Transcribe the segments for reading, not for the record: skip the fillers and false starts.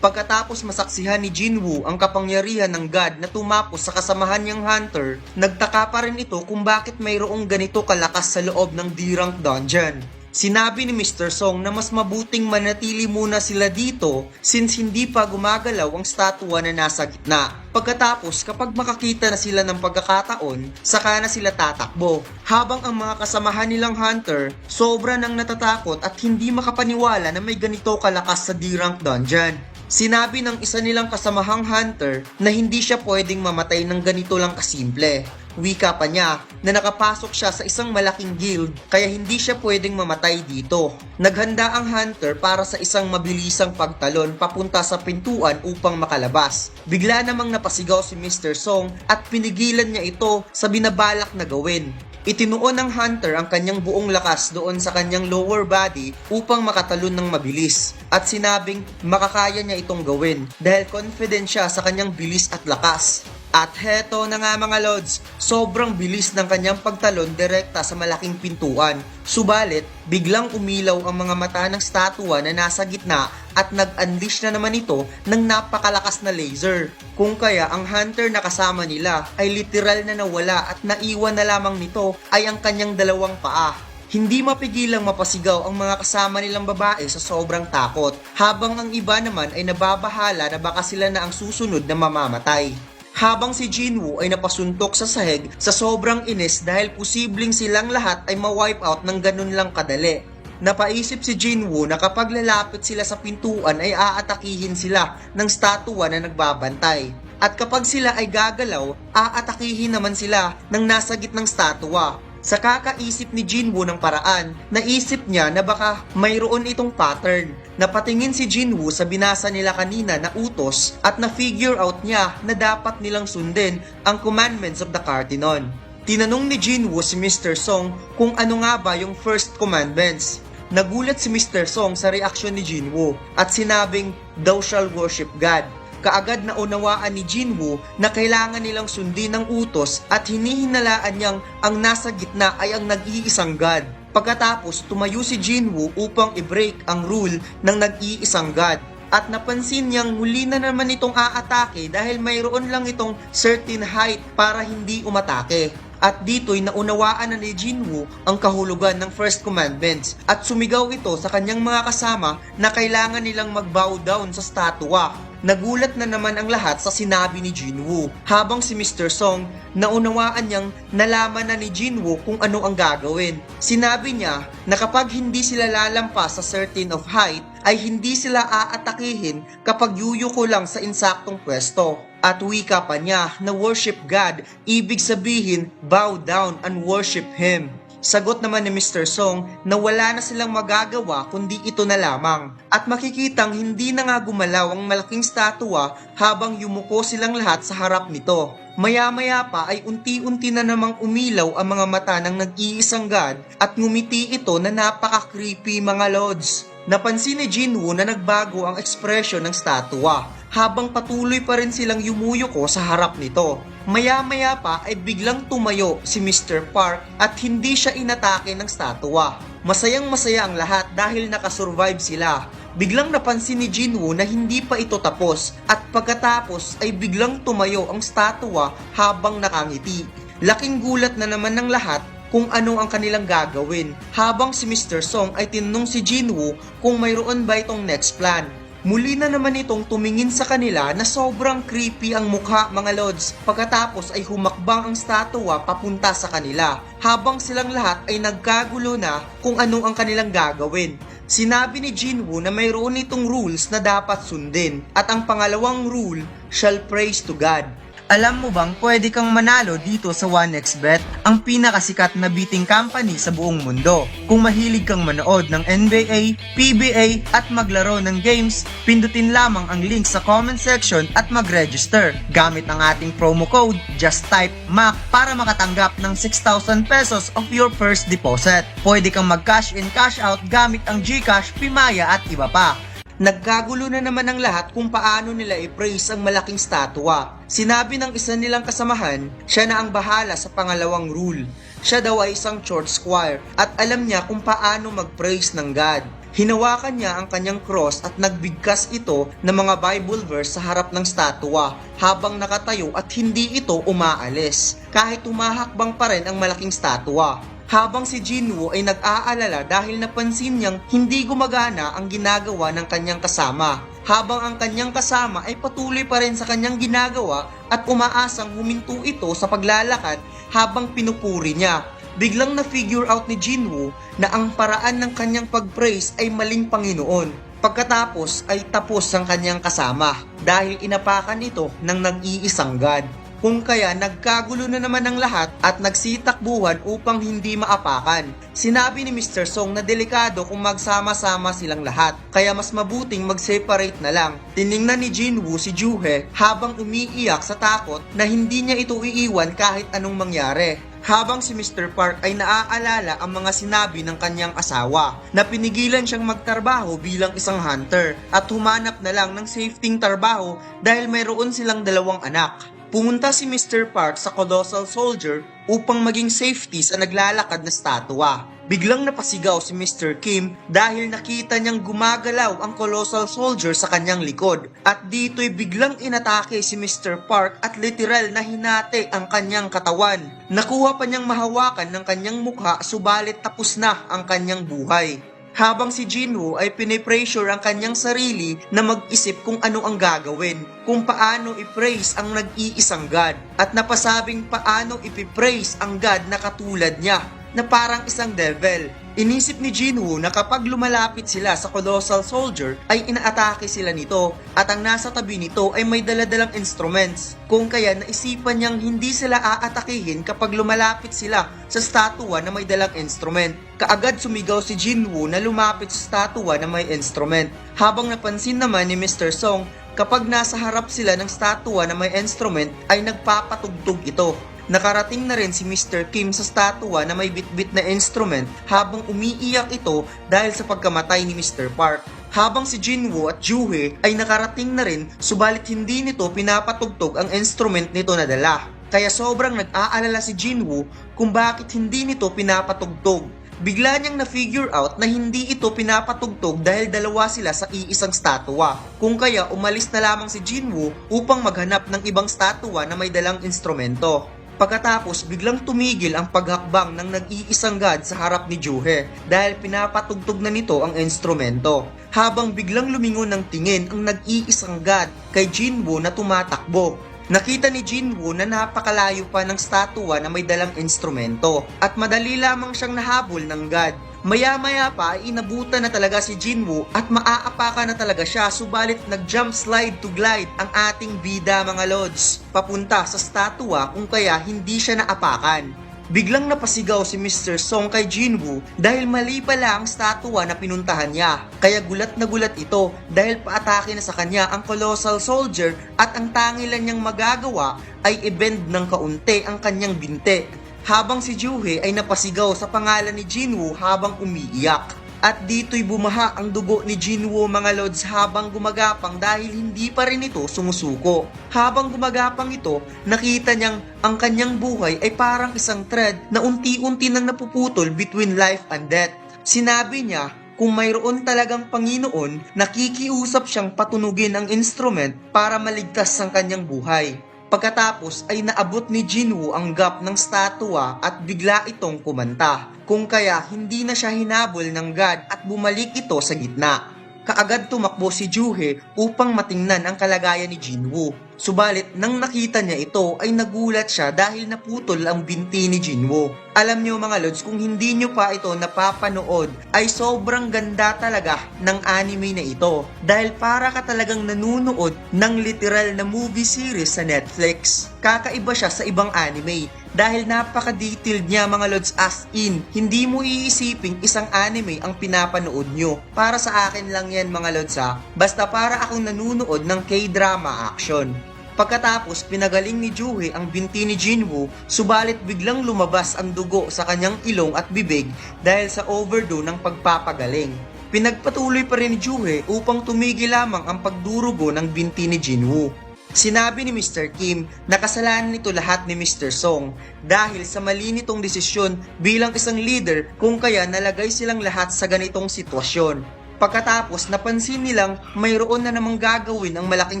Pagkatapos masaksihan ni Jinwoo ang kapangyarihan ng God na tumapos sa kasamahan niyang hunter, nagtaka pa rin ito kung bakit mayroong ganito kalakas sa loob ng D-rank dungeon. Sinabi ni Mr. Song na mas mabuting manatili muna sila dito since hindi pa gumagalaw ang statwa na nasa gitna. Pagkatapos kapag makakita na sila ng pagkakataon, saka na sila tatakbo. Habang ang mga kasamahan nilang hunter, sobra nang natatakot at hindi makapaniwala na may ganito kalakas sa D-rank dungeon. Sinabi ng isa nilang kasamahang hunter na hindi siya pwedeng mamatay ng ganito lang kasimple. Wika pa niya na nakapasok siya sa isang malaking guild kaya hindi siya pwedeng mamatay dito. Naghanda ang hunter para sa isang mabilisang pagtalon papunta sa pintuan upang makalabas. Bigla namang napasigaw si Mr. Song at pinigilan niya ito sa binabalak na gawin. Itinuon ng hunter ang kanyang buong lakas doon sa kanyang lower body upang makatalon ng mabilis at sinabing makakaya niya itong gawin dahil confident siya sa kanyang bilis at lakas. At heto na nga mga lods, sobrang bilis ng kanyang pagtalon direkta sa malaking pintuan. Subalit, biglang umilaw ang mga mata ng statwa na nasa gitna at nag-unleash na naman ito ng napakalakas na laser. Kung kaya ang hunter na kasama nila ay literal na nawala at naiwan na lamang nito ay ang kanyang dalawang paa. Hindi mapigilang mapasigaw ang mga kasama nilang babae sa sobrang takot, habang ang iba naman ay nababahala na baka sila na ang susunod na mamamatay. Habang si Jinwoo ay napasuntok sa sahig sa sobrang inis dahil posibleng silang lahat ay ma-wipe out ng ganun lang kadali. Napaisip si Jinwoo na kapag lalapit sila sa pintuan ay aatakihin sila ng statwa na nagbabantay. At kapag sila ay gagalaw, aatakihin naman sila ng nasa gitnang statwa. Sa kakaisip ni Jinwoo ng paraan, naisip niya na baka mayroon itong pattern. Napatingin si Jinwoo sa binasa nila kanina na utos at na-figure out niya na dapat nilang sundin ang commandments of the Cartenon. Tinanong ni Jinwoo si Mr. Song kung ano nga ba yung first commandments. Nagulat si Mr. Song sa reaksyon ni Jinwoo at sinabing, "Thou shall worship God." Kaagad na unawaan ni Jinwoo na kailangan nilang sundin ang utos at hinihinalaan niyang ang nasa gitna ay ang nag-iisang God. Pagkatapos tumayo si Jinwoo upang i-break ang rule ng nag-iisang God. At napansin niyang huli na naman itong aatake dahil mayroon lang itong certain height para hindi umatake. At dito'y naunawaan na ni Jinwoo ang kahulugan ng First Commandments at sumigaw ito sa kanyang mga kasama na kailangan nilang mag-bow down sa statwa. Nagulat na naman ang lahat sa sinabi ni Jinwoo, habang si Mr. Song naunawaan niyang nalaman na ni Jinwoo kung ano ang gagawin. Sinabi niya na kapag hindi sila lalampas sa certain of height ay hindi sila aatakihin kapag yuyuko lang sa insaktong pwesto. At wika pa niya na worship God, ibig sabihin bow down and worship Him. Sagot naman ni Mr. Song na wala na silang magagawa kundi ito na lamang. At makikitang hindi na nga gumalaw ang malaking statwa habang yumuko silang lahat sa harap nito. Maya-maya pa ay unti-unti na namang umilaw ang mga mata ng nag-iisang God at ngumiti ito na napaka-creepy mga lods. Napansin ni Jinwoo na nagbago ang ekspresyon ng statwa habang patuloy pa rin silang yumuyuko sa harap nito. Maya-maya pa ay biglang tumayo si Mr. Park at hindi siya inatake ng statwa. Masayang-masaya ang lahat dahil nakasurvive sila. Biglang napansin ni Jinwoo na hindi pa ito tapos at pagkatapos ay biglang tumayo ang statwa habang nakangiti. Laking gulat na naman ng lahat kung ano ang kanilang gagawin habang si Mr. Song ay tinanong si Jinwoo kung mayroon ba itong next plan. Muli na naman itong tumingin sa kanila na sobrang creepy ang mukha mga lods. Pagkatapos ay humakbang ang statwa papunta sa kanila habang silang lahat ay nagkagulo na kung ano ang kanilang gagawin. Sinabi ni Jinwoo na mayroon itong rules na dapat sundin at ang pangalawang rule shall praise to God. Alam mo bang pwede kang manalo dito sa 1xBet, ang pinakasikat na betting company sa buong mundo? Kung mahilig kang manood ng NBA, PBA at maglaro ng games, pindutin lamang ang link sa comment section at mag-register. Gamit ang ating promo code, just type MAC para makatanggap ng 6,000 pesos of your first deposit. Pwede kang mag-cash in cash out gamit ang GCash, Pimaya at iba pa. Nagkagulo na naman ang lahat kung paano nila i-praise ang malaking statwa. Sinabi ng isa nilang kasamahan, siya na ang bahala sa pangalawang rule. Siya daw ay isang church squire at alam niya kung paano mag-praise ng God. Hinawakan niya ang kanyang cross at nagbigkas ito ng mga Bible verse sa harap ng statwa habang nakatayo at hindi ito umaalis kahit humahakbang pa rin ang malaking statwa. Habang si Jinwoo ay nag-aalala dahil napansin niyang hindi gumagana ang ginagawa ng kanyang kasama, habang ang kanyang kasama ay patuloy pa rin sa kanyang ginagawa at umaasang huminto ito sa paglalakad habang pinupuri niya. Biglang na-figure out ni Jinwoo na ang paraan ng kanyang pag-praise ay maling Panginoon. Pagkatapos ay tapos ang kanyang kasama dahil inapakan ito ng nag-iisang God. Kung kaya nagkagulo na naman ang lahat at nagsitakbuhan upang hindi maapakan. Sinabi ni Mr. Song na delikado kung magsama-sama silang lahat, kaya mas mabuting mag-separate na lang. Tiningnan ni Jinwoo si Juhe habang umiiyak sa takot na hindi niya ito iiwan kahit anong mangyari. Habang si Mr. Park ay naaalala ang mga sinabi ng kanyang asawa na pinigilan siyang magtrabaho bilang isang hunter at humanap na lang ng safety trabaho dahil mayroon silang 2 anak. Pumunta si Mr. Park sa Colossal Soldier upang maging safety sa naglalakad na statwa. Biglang napasigaw si Mr. Kim dahil nakita niyang gumagalaw ang Colossal Soldier sa kanyang likod. At dito'y biglang inatake si Mr. Park at literal na hinati ang kanyang katawan. Nakuha pa niyang mahawakan ng kanyang mukha subalit tapos na ang kanyang buhay. Habang si Jinwoo ay pinipressure ang kanyang sarili na mag-isip kung ano ang gagawin, kung paano i-praise ang nag-iisang God, at napasabing paano ipipraise ang God na katulad niya, na parang isang devil. Inisip ni Jinwoo na kapag lumalapit sila sa Colossal Soldier ay inaatake sila nito at ang nasa tabi nito ay may daladalang instruments. Kung kaya naisipan niyang hindi sila aatakihin kapag lumalapit sila sa statwa na may dalang instrument. Kaagad sumigaw si Jinwoo na lumapit sa statwa na may instrument. Habang napansin naman ni Mr. Song kapag nasa harap sila ng statwa na may instrument ay nagpapatugtog ito. Nakarating na rin si Mr. Kim sa statwa na may bitbit na instrument habang umiiyak ito dahil sa pagkamatay ni Mr. Park. Habang si Jinwoo at Juhe ay nakarating na rin subalit hindi nito pinapatugtog ang instrument nito na dala. Kaya sobrang nag-aalala si Jinwoo kung bakit hindi nito pinapatugtog. Bigla niyang na-figure out na hindi ito pinapatugtog dahil dalawa sila sa iisang statwa. Kung kaya umalis na lamang si Jinwoo upang maghanap ng ibang statwa na may dalang instrumento. Pagkatapos biglang tumigil ang paghakbang ng nag-iisang God sa harap ni Juhe dahil pinapatugtog na nito ang instrumento. Habang biglang lumingon ng tingin ang nag-iisang God kay Jinwoo na tumatakbo. Nakita ni Jinwoo na napakalayo pa ng statwa na may dalang instrumento at madali lamang siyang nahabol ng God. Maya-maya pa ay inabutan na talaga si Jinwoo at maaapaka na talaga siya subalit nag-jump slide to glide ang ating bida mga lods papunta sa statwa kung kaya hindi siya naapakan. Biglang napasigaw si Mr. Song kay Jinwoo dahil mali pala ang statwa na pinuntahan niya. Kaya gulat na gulat ito dahil paatake na sa kanya ang Colossal Soldier at ang tangi lang niyang magagawa ay i-bend ng kaunti ang kanyang binte. Habang si Juhe ay napasigaw sa pangalan ni Jinwoo habang umiiyak. At dito'y bumaha ang dugo ni Jinwoo mga lods habang gumagapang dahil hindi pa rin ito sumusuko. Habang gumagapang ito, nakita niyang ang kanyang buhay ay parang isang thread na unti-unti nang napuputol between life and death. Sinabi niya kung mayroon talagang Panginoon, nakikiusap siyang patunugin ang instrument para maligtas ang kanyang buhay. Pagkatapos ay naabot ni Jinwoo ang gap ng statwa at bigla itong kumanta. Kung kaya hindi na siya hinabol ng God at bumalik ito sa gitna. Kaagad tumakbo si Juhe upang matingnan ang kalagayan ni Jinwoo. Subalit nang nakita niya ito ay nagulat siya dahil naputol ang binti ni Jinwoo. Alam niyo mga lods, kung hindi niyo pa ito napapanood ay sobrang ganda talaga ng anime na ito. Dahil para ka talagang nanunood ng literal na movie series sa Netflix. Kakaiba siya sa ibang anime. Dahil napaka-detailed niya mga lods as in. Hindi mo iisiping isang anime ang pinapanood nyo. Para sa akin lang yan mga lods ha. Basta para akong nanunood ng K-drama action. Pagkatapos pinagaling ni Juhe ang binti ni Jinwoo, subalit biglang lumabas ang dugo sa kanyang ilong at bibig dahil sa overdose ng pagpapagaling. Pinagpatuloy pa rin ni Juhe upang tumigil lamang ang pagdurugo ng binti ni Jinwoo. Sinabi ni Mr. Kim na kasalanan nito lahat ni Mr. Song dahil sa mali nitong desisyon bilang isang leader kung kaya nalagay silang lahat sa ganitong sitwasyon. Pagkatapos napansin nilang mayroon na namang gagawin ang malaking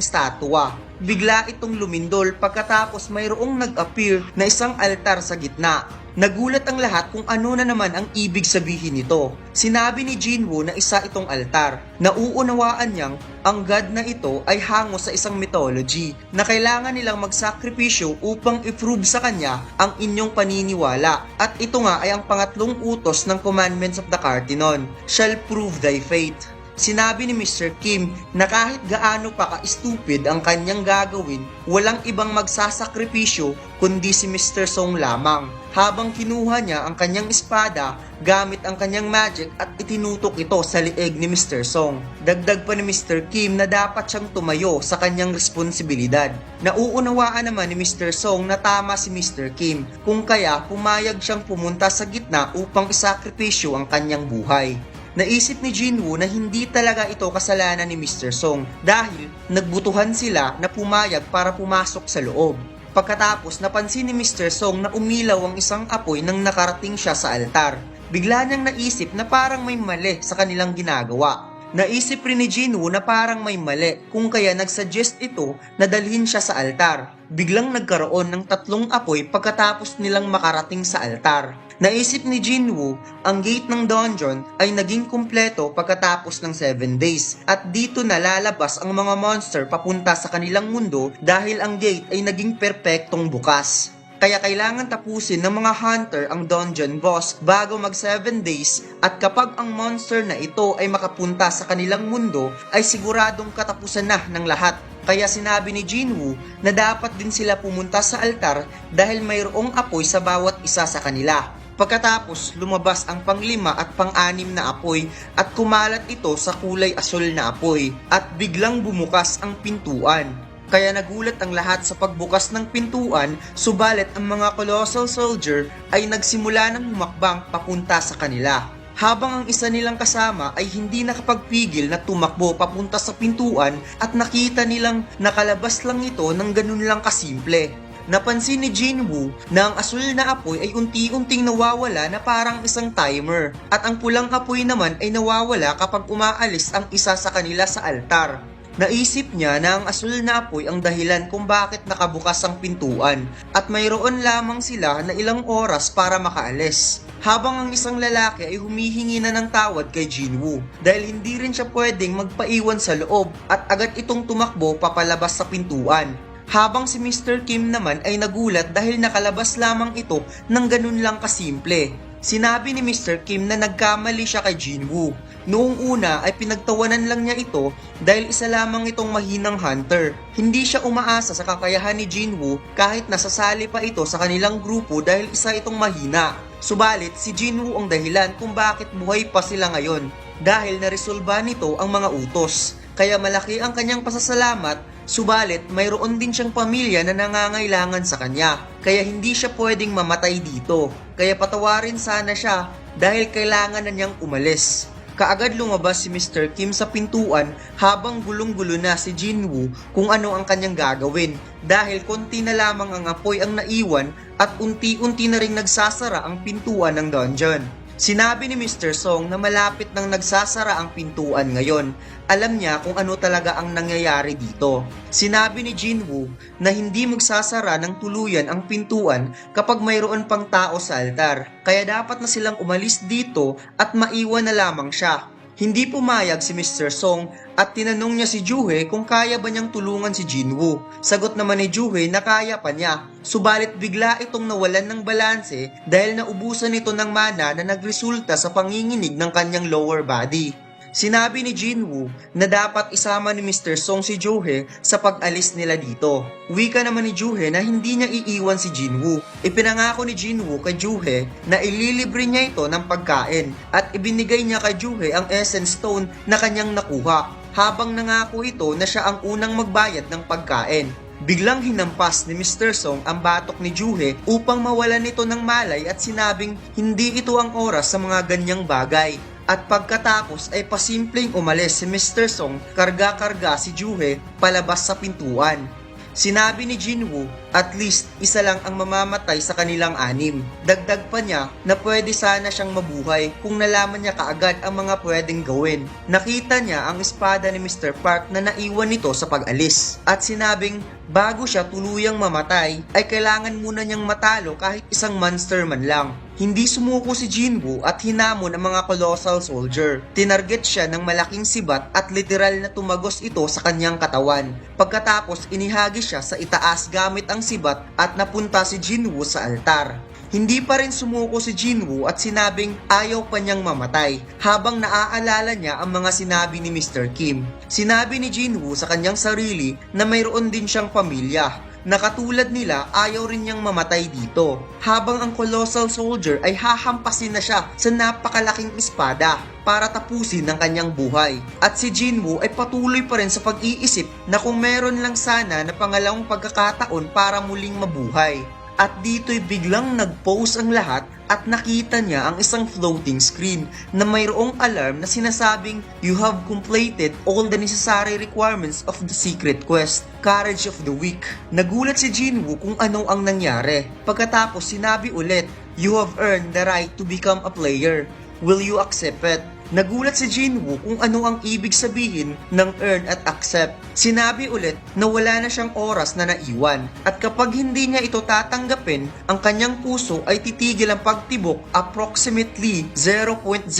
statwa. Bigla itong lumindol pagkatapos mayroong nag-appear na isang altar sa gitna. Nagulat ang lahat kung ano na naman ang ibig sabihin nito. Sinabi ni Jinwoo na isa itong altar. Nauunawaan niyang ang god na ito ay hango sa isang mythology na kailangan nilang magsakripisyo upang i-prove sa kanya ang inyong paniniwala. At ito nga ay ang pangatlong utos ng Commandments of the Cartinon, shall prove thy faith. Sinabi ni Mr. Kim na kahit gaano pa ka-stupid ang kanyang gagawin, walang ibang magsasakripisyo kundi si Mr. Song lamang. Habang kinuha niya ang kanyang espada gamit ang kanyang magic at itinutok ito sa lieg ni Mr. Song. Dagdag pa ni Mr. Kim na dapat siyang tumayo sa kanyang responsibilidad. Nauunawaan naman ni Mr. Song na tama si Mr. Kim, kung kaya pumayag siyang pumunta sa gitna upang isakripisyo ang kanyang buhay. Naisip ni Jinwoo na hindi talaga ito kasalanan ni Mr. Song dahil nagbutuhan sila na pumayag para pumasok sa loob. Pagkatapos napansin ni Mr. Song na umilaw ang isang apoy nang nakarating siya sa altar. Bigla niyang naisip na parang may mali sa kanilang ginagawa. Naisip rin ni Jinwoo na parang may mali kung kaya nagsuggest ito na dalhin siya sa altar. Biglang nagkaroon ng 3 apoy pagkatapos nilang makarating sa altar. Naisip ni Jinwoo, ang gate ng dungeon ay naging kumpleto pagkatapos ng 7 days at dito na lalabas ang mga monster papunta sa kanilang mundo dahil ang gate ay naging perpektong bukas. Kaya kailangan tapusin ng mga hunter ang dungeon boss bago mag 7 days at kapag ang monster na ito ay makapunta sa kanilang mundo ay siguradong katapusan na ng lahat. Kaya sinabi ni Jinwoo na dapat din sila pumunta sa altar dahil mayroong apoy sa bawat isa sa kanila. Pagkatapos, lumabas ang pang-5 at pang-6 na apoy at kumalat ito sa kulay asul na apoy at biglang bumukas ang pintuan. Kaya nagulat ang lahat sa pagbukas ng pintuan, subalit ang mga colossal soldier ay nagsimula ng humakbang papunta sa kanila. Habang ang isa nilang kasama ay hindi nakapagpigil na tumakbo papunta sa pintuan at nakita nilang nakalabas lang ito ng ganun lang kasimple. Napansin ni Jinwoo na ang asul na apoy ay unti-unting nawawala na parang isang timer at ang pulang apoy naman ay nawawala kapag umaalis ang isa sa kanila sa altar. Naisip niya na ang asul na apoy ang dahilan kung bakit nakabukas ang pintuan at mayroon lamang sila na ilang oras para makaalis. Habang ang isang lalaki ay humihingi na ng tawad kay Jinwoo dahil hindi rin siya pwedeng magpaiwan sa loob at agad itong tumakbo papalabas sa pintuan. Habang si Mr. Kim naman ay nagulat dahil nakalabas lamang ito ng ganun lang kasimple. Sinabi ni Mr. Kim na nagkamali siya kay Jinwoo. Noong una ay pinagtawanan lang niya ito dahil isa lamang itong mahinang hunter. Hindi siya umaasa sa kakayahan ni Jinwoo kahit nasasali pa ito sa kanilang grupo dahil isa itong mahina. Subalit si Jinwoo ang dahilan kung bakit buhay pa sila ngayon dahil naresolba nito ang mga utos. Kaya malaki ang kanyang pasasalamat, subalit mayroon din siyang pamilya na nangangailangan sa kanya. Kaya hindi siya pwedeng mamatay dito. Kaya patawarin sana siya dahil kailangan na niyang umalis. Kaagad lumabas si Mr. Kim sa pintuan habang gulong-gulo na si Jinwoo kung ano ang kanyang gagawin dahil konti na lamang ang apoy ang naiwan at unti-unti na ring nagsasara ang pintuan ng dungeon. Sinabi ni Mr. Song na malapit nang nagsasara ang pintuan ngayon. Alam niya kung ano talaga ang nangyayari dito. Sinabi ni Jinwoo na hindi magsasara ng tuluyan ang pintuan kapag mayroon pang tao sa altar. Kaya dapat na silang umalis dito at maiwan na lamang siya. Hindi pumayag si Mr. Song at tinanong niya si Juhe kung kaya ba niyang tulungan si Jinwoo. Sagot naman ni Juhe na kaya pa niya. Subalit bigla itong nawalan ng balanse dahil naubusan ito ng mana na nagresulta sa panginginig ng kanyang lower body. Sinabi ni Jinwoo na dapat isama ni Mr. Song si Juhe sa pag-alis nila dito. Wika naman ni Juhe na hindi niya iiwan si Jinwoo. Ipinangako ni Jinwoo kay Juhe na ililibre niya ito ng pagkain at ibinigay niya kay Juhe ang Essence Stone na kanyang nakuha habang nangako ito na siya ang unang magbayad ng pagkain. Biglang hinampas ni Mr. Song ang batok ni Juhe upang mawalan ito ng malay at sinabing hindi ito ang oras sa mga ganyang bagay. At pagkatapos ay pasimpleng umalis si Mr. Song, karga-karga si Juhe palabas sa pintuan. Sinabi ni Jinwoo, at least isa lang ang mamamatay sa kanilang anim. Dagdag pa niya na pwede sana siyang mabuhay kung nalaman niya kaagad ang mga pwedeng gawin. Nakita niya ang espada ni Mr. Park na naiwan nito sa pag-alis. At sinabing bago siya tuluyang mamatay ay kailangan muna niyang matalo kahit isang monster man lang. Hindi sumuko si Jinwoo at hinamon ang mga colossal soldier. Tinarget siya ng malaking sibat at literal na tumagos ito sa kanyang katawan. Pagkatapos inihagi siya sa itaas gamit ang sibat at napunta si Jinwoo sa altar. Hindi pa rin sumuko si Jinwoo at sinabing ayaw pa niyang mamatay habang naaalala niya ang mga sinabi ni Mr. Kim. Sinabi ni Jinwoo sa kanyang sarili na mayroon din siyang pamilya. Nakatulad nila, ayaw rin niyang mamatay dito. Habang ang colossal soldier ay hahampasin na siya sa napakalaking espada para tapusin ang kanyang buhay. At si Jinwoo ay patuloy pa rin sa pag-iisip na kung meron lang sana na pangalawang pagkakataon para muling mabuhay. At dito'y biglang nag-pause ang lahat at nakita niya ang isang floating screen na mayroong alarm na sinasabing you have completed all the necessary requirements of the secret quest, Courage of the Weak. Nagulat si Jinwoo kung ano ang nangyari. Pagkatapos sinabi ulit, you have earned the right to become a player. Will you accept it? Nagulat si Jinwoo kung ano ang ibig sabihin ng earn at accept. Sinabi ulit na wala na siyang oras na naiwan at kapag hindi niya ito tatanggapin, ang kanyang puso ay titigil ang pagtibok approximately 0.02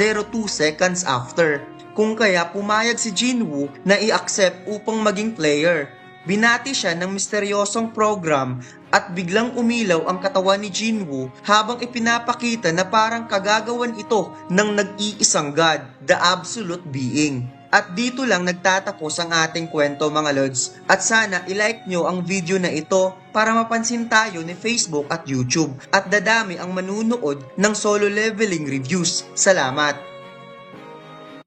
seconds after. Kung kaya pumayag si Jinwoo na i-accept upang maging player. Binati siya ng misteryosong program at biglang umilaw ang katawan ni Jinwoo habang ipinapakita na parang kagagawan ito ng nag-iisang God, the Absolute Being. At dito lang nagtatapos ang ating kwento mga Lods. At sana ilike nyo ang video na ito para mapansin tayo ni Facebook at YouTube at dadami ang manunood ng solo leveling reviews. Salamat!